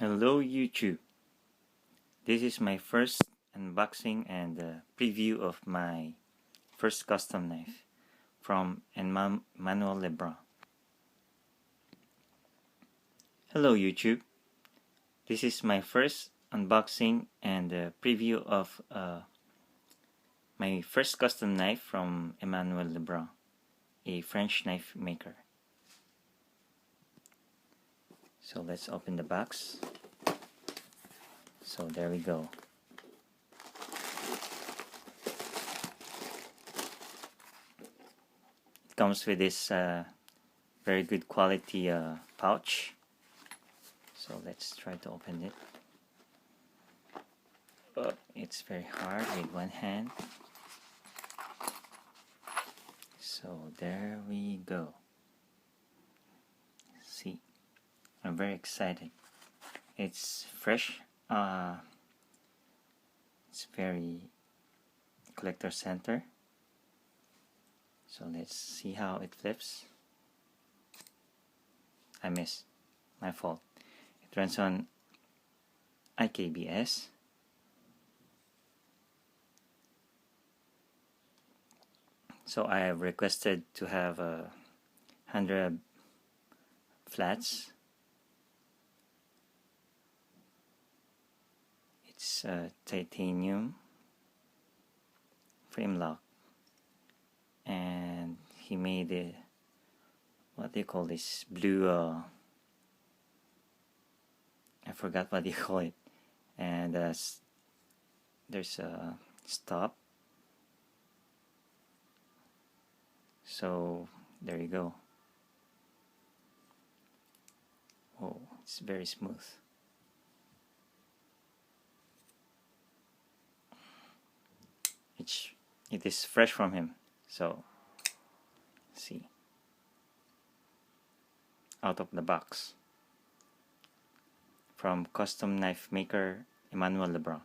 Hello YouTube. This is my first unboxing and preview of my first custom knife from Emmanuel Lebrun. Hello YouTube. This is my first unboxing and preview of my first custom knife from Emmanuel Lebrun, a French knife maker. So let's open the box. So there we go. It comes with this very good quality pouch. So let's try to open it. Oh, it's very hard with one hand. So there we go. See, I'm very excited. It's fresh. It's very collector center. So let's see how it flips. I missed. My fault. It runs on IKBS. So I have requested to have 100 flats. It's titanium frame lock, and he made a, what do you call this, blue I forgot what you call it, and there's a stop. So there you go. Oh, it's very smooth. It is fresh from him. So see, out of the box from custom knife maker Emmanuel Lebrun.